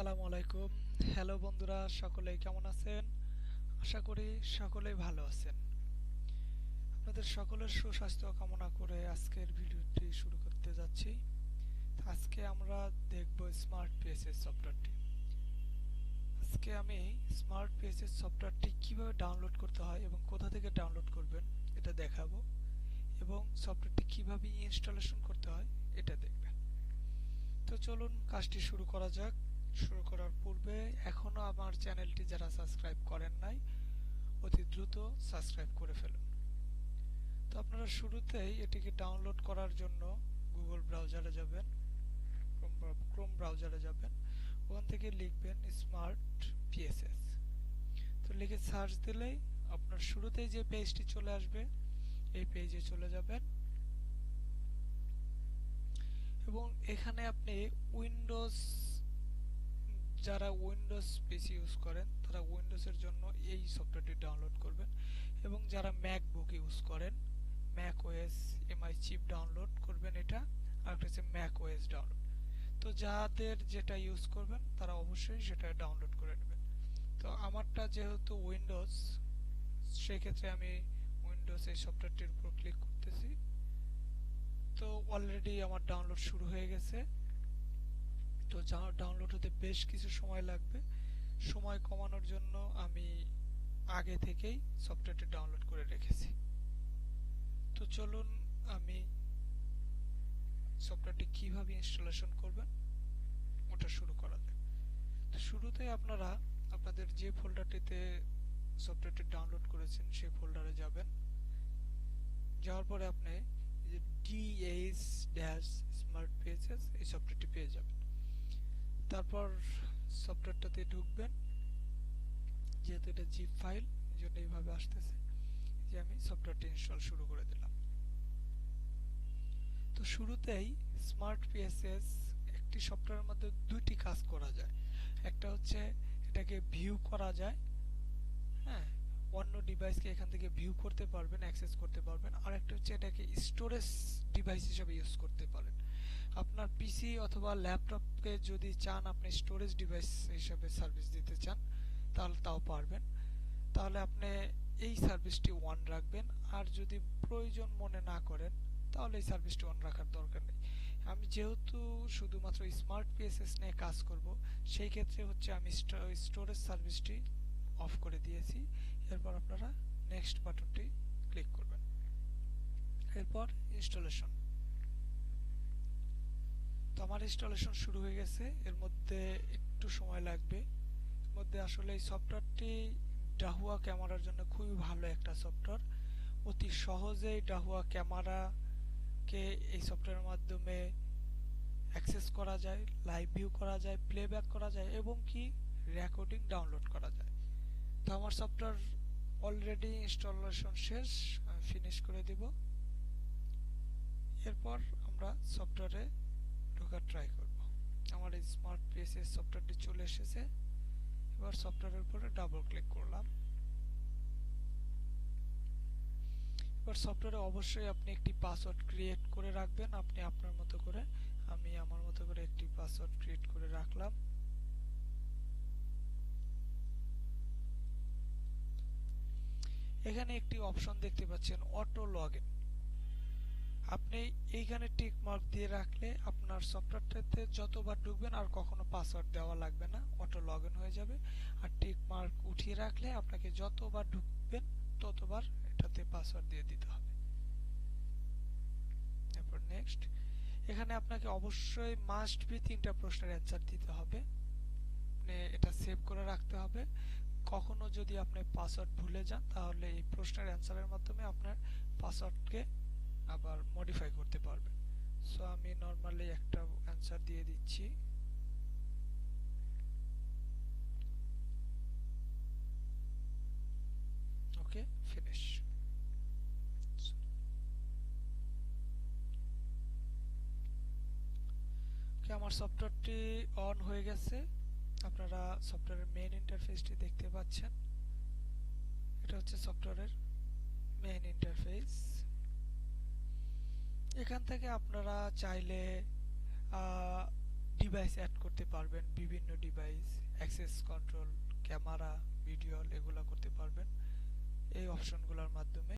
আসসালামু আলাইকুম। হ্যালো বন্ধুরা, সকলেই কেমন আছেন? আশা করি সকলেই ভালো আছেন। আপনাদের সকলের সুস্বাস্থ্য কামনা করে আজকের ভিডিওটি শুরু করতে যাচ্ছি। আজকে আমরা দেখব স্মার্ট পিএসএস সফটওয়্যারটি। আজকে আমি স্মার্ট পিএসএস সফটওয়্যারটি কিভাবে ডাউনলোড করতে হয় এবং কোথা থেকে ডাউনলোড করবেন এটা দেখাবো, এবং সফটওয়্যারটি কিভাবে ইনস্টলেশন করতে হয় এটা দেখবেন। তো চলুন কাজটি শুরু করা যাক। শুরু করার পূর্বে এখনও আমার চ্যানেলটি যারা সাবস্ক্রাইব করেন নাই, অতি দ্রুত সাবস্ক্রাইব করে ফেলুন। তো আপনারা শুরুতেই এটিকে ডাউনলোড করার জন্য গুগল ব্রাউজারে যাবেন, ক্রোম ব্রাউজারে যাবেন, ওখান থেকে লিখবেন স্মার্ট পিএসএস। তো লিখে সার্চ দিলেই আপনার শুরুতেই যে পেজটি চলে আসবে এই পেজে চলে যাবেন, এবং এখানে আপনি যারা উইন্ডোজ পিসি ইউজ করেন তারা উইন্ডোজের জন্য এই সফটওয়্যারটি ডাউনলোড করবেন, এবং যারা ম্যাকবুক ইউজ করেন Mac OS M one chip download করবেন এটা, আর একটা হচ্ছে ম্যাক ওএস ডাউনলোড। তো যাদের যেটা ইউজ করবেন তারা অবশ্যই সেটা ডাউনলোড করে নেবেন। তো আমারটা যেহেতু উইন্ডোজ, সেক্ষেত্রে আমি উইন্ডোজ এই সফটওয়্যারটির উপর ক্লিক করতেছি। তো অলরেডি আমার ডাউনলোড শুরু হয়ে গেছে। তো ডাউনলোড হতে বেশ কিছু সময় লাগবে। সময় কমানোর জন্য আমি আগে থেকেই সফটওয়্যারটি ডাউনলোড করে রেখেছি। তো চলুন আমি সফটওয়্যারটি কিভাবে ইনস্টলেশন করবেন ওটা শুরু করা যাক। তো শুরুতে আপনারা আপনাদের যে ফোল্ডারটিতে সফটওয়্যারটি ডাউনলোড করেছেন সেই ফোল্ডারে যাবেন। যাওয়ার পরে আপনি DH-Smart Pages এই সফটওয়্যারটি পেয়ে যাবেন। তারপর সফটওয়্যারটাতে ঢুকবেন। যেহেতু এটা জিপ ফাইল, এই জন্য এইভাবে আসতেছে যে আমি সফটওয়্যারটি ইনস্টল শুরু করে দিলাম। তো শুরুতেই স্মার্ট পিএসএস একটি সফটওয়্যারের মধ্যে দুইটি কাজ করা যায়। একটা হচ্ছে এটাকে ভিউ করা যায়, হ্যাঁ, অন্য ডিভাইসকে এখান থেকে ভিউ করতে পারবেন, অ্যাক্সেস করতে পারবেন। আর একটা হচ্ছে এটাকে স্টোরেজ ডিভাইস হিসেবে ইউজ করতে পারেন। আপনার পিসি অথবা ল্যাপটপকে যদি চান আপনি স্টোরেজ ডিভাইস হিসেবে সার্ভিস দিতে চান তাহলে তাও পারবেন। তাহলে আপনি এই সার্ভিসটি অন রাখবেন, আর যদি প্রয়োজন মনে না করেন তাহলে এই সার্ভিসটি অন রাখার দরকার নেই। আমি যেহেতু শুধুমাত্র স্মার্ট পিএসএস নিয়ে কাজ করব, সেই ক্ষেত্রে হচ্ছে আমি স্টোরেজ সার্ভিসটি অফ করে দিয়েছি। এরপর আপনারা নেক্সট বাটনটি ক্লিক করবেন। এরপর ইনস্টলেশন। তো আমার ইনস্টলেশন শুরু হয়ে গেছে। এর মধ্যে একটু সময় লাগবে। এর মধ্যে আসলে এই সফটওয়্যারটি ডাহুয়া ক্যামেরার জন্য খুবই ভালো একটা সফটওয়্যার। অতি সহজেই ডাহুয়া ক্যামেরাকে এই সফটওয়্যারের মাধ্যমে অ্যাক্সেস করা যায়, লাইভ ভিউ করা যায়, প্লেব্যাক করা যায়, এবং কি রেকর্ডিং ডাউনলোড করা যায়। তো আমার সফটওয়্যার অলরেডি ইনস্টলেশন শেষ, আমি ফিনিশ করে দিব। এরপর আমরা সফটওয়্যারে ঢোকার ট্রাই করব। আমার এই স্মার্ট পিএসএস সফটওয়্যারটি চলে এসেছে। এবার সফটওয়্যারের উপরে ডাবল ক্লিক করলাম। এবার সফটওয়্যারে অবশ্যই আপনি একটি পাসওয়ার্ড ক্রিয়েট করে রাখবেন, আপনি আপনার মতো করে। আমি আমার মতো করে একটি পাসওয়ার্ড ক্রিয়েট করে রাখলাম। এখানে একটি অপশন দেখতে পাচ্ছেন অটো লগইন। আপনি এইখানে টিক মার্ক দিয়ে রাখলে আপনার সফটওয়্যারটাতে যতবার ঢুকবেন আর কখনো পাসওয়ার্ড দেওয়া লাগবে না, অটো লগইন হয়ে যাবে। আর টিক মার্ক উঠিয়ে রাখলে আপনাকে যতবার ঢুকবেন ততবার এটাতে পাসওয়ার্ড দিয়ে দিতে হবে। এরপর নেক্সট। এখানে আপনাকে অবশ্যই মাস্ট বি 3টা প্রশ্নের অ্যান্সার দিতে হবে। আপনি এটা সেভ করে রাখতে হবে। কখনো যদি আপনি পাসওয়ার্ড ভুলে যান তাহলে এই প্রশ্নের অ্যান্সারের মাধ্যমে আপনার পাসওয়ার্ডকে আবার মডিফাই করতে পারবেন। সো আমি নরমালি একটা অ্যান্সার দিয়ে দিচ্ছি। ওকে, ফিনিশ। ওকে, আমার সফটওয়্যারটি অন হয়ে গেছে। আপনারা সফটওয়্যারের মেইন ইন্টারফেসটি দেখতে পাচ্ছেন। এটা হচ্ছে সফটওয়্যারের মেইন ইন্টারফেস। এখান থেকে আপনারা চাইলে ডিভাইস অ্যাড করতে পারবেন, বিভিন্ন device. Access control, camera, video এগুলো করতে পারবেন এই অপশনগুলোর মাধ্যমে।